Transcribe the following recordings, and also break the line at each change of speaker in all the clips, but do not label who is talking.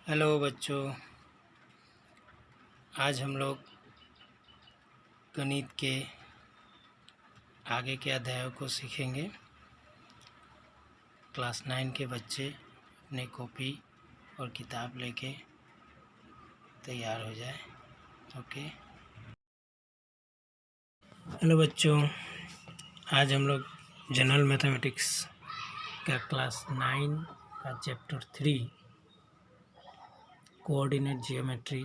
Hello बच्चों, आज हम लोग गणित के आगे के अध्यायों को सीखेंगे। क्लास 9 के बच्चे अपने कॉपी और किताब लेके तैयार हो जाए। ओके। हेलो बच्चों, आज हम लोग जनरल मैथमेटिक्स का क्लास 9 का चैप्टर 3 कोऑर्डिनेट जियोमेट्री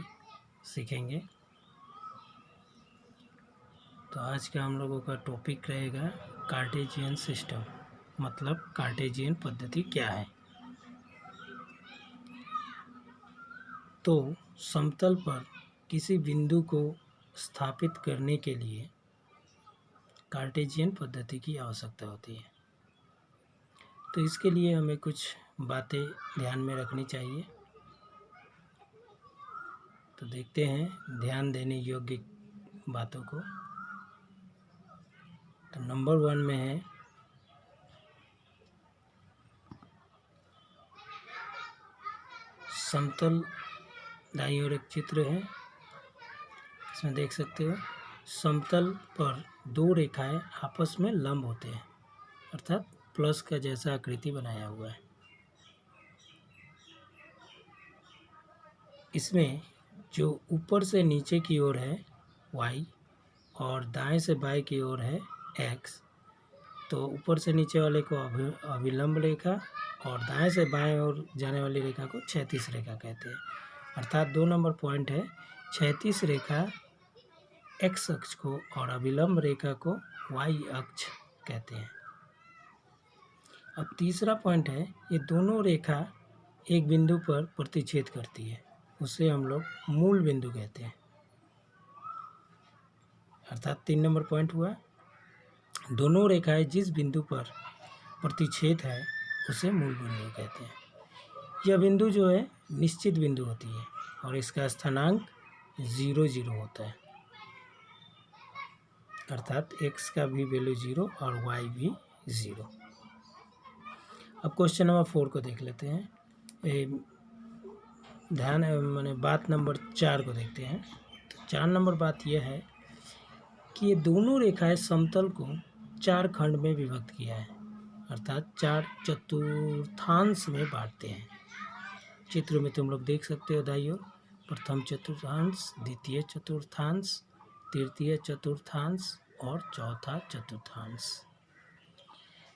सीखेंगे। तो आज का हम लोगों का टॉपिक रहेगा कार्टेशियन सिस्टम, मतलब कार्टेशियन पद्धति क्या है। तो समतल पर किसी बिंदु को स्थापित करने के लिए कार्टेशियन पद्धति की आवश्यकता होती है। तो इसके लिए हमें कुछ बातें ध्यान में रखनी चाहिए। तो देखते हैं ध्यान देने योग्य बातों को। तो नंबर 1 में है समतल। दाईं ओर एक चित्र है, इसमें देख सकते हो समतल पर दो रेखाएं आपस में लंब होते हैं, अर्थात प्लस का जैसा आकृति बनाया हुआ है। इसमें जो ऊपर से नीचे की ओर है y और दाएं से बाएं की ओर है x, तो ऊपर से नीचे वाले को अभिलंब रेखा और दाएं से बाएं ओर जाने वाली रेखा को क्षैतिज रेखा कहते हैं। अर्थात 2 नंबर पॉइंट है, क्षैतिज रेखा x अक्ष को और अभिलंब रेखा को y अक्ष कहते हैं। अब तीसरा पॉइंट है, ये दोनों रेखा एक बिंदु पर प्रतिच्छेद करती है, उसे हम लोग मूल बिंदु कहते हैं। अर्थात 3 नंबर पॉइंट हुआ, दोनों रेखाएं जिस बिंदु पर प्रतिच्छेद है उसे मूल बिंदु कहते हैं। यह बिंदु जो है निश्चित बिंदु होती है और इसका स्थानांक 0 0 होता है, अर्थात x का भी वैल्यू 0 और y भी 0। अब क्वेश्चन नंबर 4 को देख लेते हैं। बात नंबर 4 को देखते हैं। तो 4 नंबर बात यह है कि ये दोनों रेखाएं समतल को 4 खंड में विभक्त किया है, अर्थात 4 चतुर्थांश में बांटते हैं। चित्र में तुम लोग देख सकते हो दाईं ओर प्रथम चतुर्थांश, द्वितीय चतुर्थांश, तृतीय चतुर्थांश और चौथा चतुर्थांश।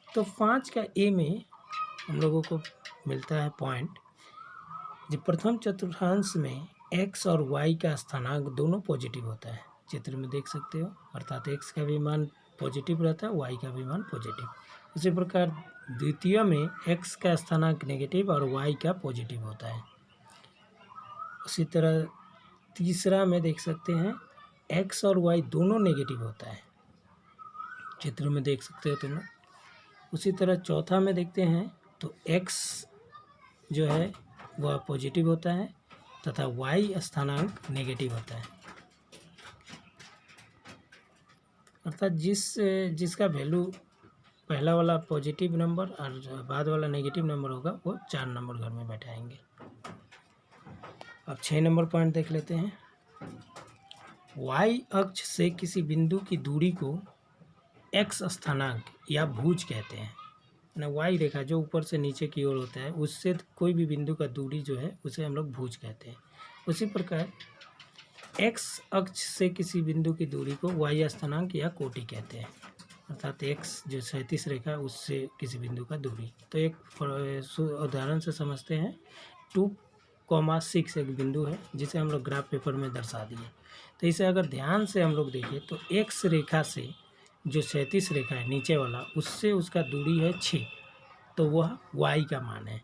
तो 5 का ए में हम लोगों को मिलता है पॉइंट, जो प्रथम चतुर्थांश में x और y का स्थानांक दोनों पॉजिटिव होता है। चित्र में देख सकते हो, अर्थात x का भी मान पॉजिटिव रहता है, y का भी मान पॉजिटिव। उसी प्रकार द्वितीय में x का स्थानांक नेगेटिव और y का पॉजिटिव होता है। उसी तरह तीसरा में देख सकते हैं x और y दोनों नेगेटिव होता है, चित्र में देख सकते हो तुम लोग। उसी तरह चौथा में देखते हैं तो x जो है वह पॉजिटिव होता है तथा y स्थानांक नेगेटिव होता है, अर्थात जिसका वैल्यू पहला वाला पॉजिटिव नंबर और बाद वाला नेगेटिव नंबर होगा वो 4 नंबर घर में बैठाएंगे। अब 6 नंबर पॉइंट देख लेते हैं। y अक्ष से किसी बिंदु की दूरी को x स्थानांक या भुज कहते हैं। ना y रेखा जो ऊपर से नीचे की ओर होता है उससे कोई भी बिंदु का दूरी जो है उसे हम लोग भुज कहते हैं। उसी प्रकार x अक्ष से किसी बिंदु की दूरी को y स्थानांक या कोटि कहते हैं, अर्थात x जो क्षैतिज रेखा उससे किसी बिंदु का दूरी। तो एक उदाहरण से समझते हैं। 2,6 एक बिंदु है जिसे हम लोग ग्राफ पेपर में दर्शा दिए। तो इसे अगर ध्यान से हम लोग देखें तो x रेखा से जो क्षैतिज रेखा है नीचे वाला उससे उसका दूरी है 6, तो वह y का मान है।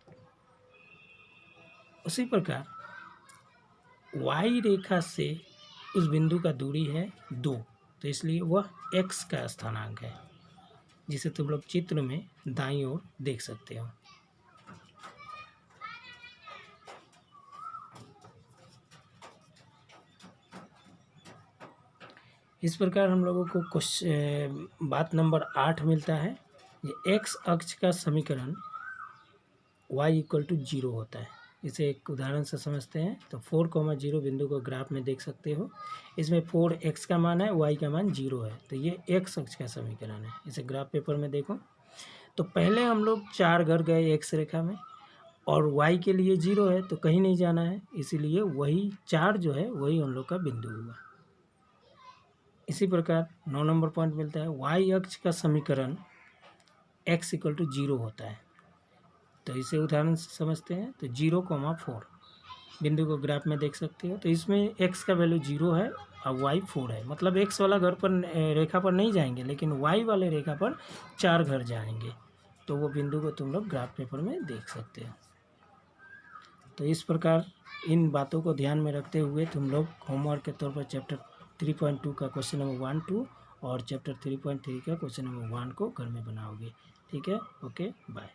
उसी प्रकार y रेखा से उस बिंदु का दूरी है 2, तो इसलिए वह x का स्थानांक है, जिसे तुम लोग चित्र में दाईं ओर देख सकते हो। इस प्रकार हम लोगों को बात नंबर 8 मिलता है। ये x अक्ष का समीकरण y = 0 होता है, इसे एक उदाहरण से समझते हैं। तो 4,0 बिंदु को ग्राफ में देख सकते हो। इसमें 4x का मान है, y का मान 0 है, तो ये x अक्ष का समीकरण है। इसे ग्राफ पेपर में देखो। तो पहले हम लोग 4 घर गए x रेखा में और y के लिए 0 है तो कहीं नहीं जाना है, इसीलिए वही 4 जो है वही हम लोग का बिंदु हुआ। इसी प्रकार 9 नंबर पॉइंट मिलता है, y अक्ष का समीकरण x = 0 होता है। तो इसे उदाहरण से समझते हैं। तो 0,4 बिंदु को ग्राफ में देख सकते हो। तो इसमें x का वैल्यू 0 है और y 4 है, मतलब x वाला घर पर रेखा पर नहीं जाएंगे, लेकिन y वाले रेखा पर 4 घर जाएंगे। तो वो बिंदु को तुम लोग ग्राफ पेपर में देख सकते हो। तो इस प्रकार इन बातों को ध्यान में रखते हुए तुम लोग होमवर्क के तौर पर चैप्टर 3.2 का क्वेश्चन नंबर 1, 2 और चैप्टर 3.3 का क्वेश्चन नंबर 1 को घर में बनाओगे। ठीक है, ओके, बाय।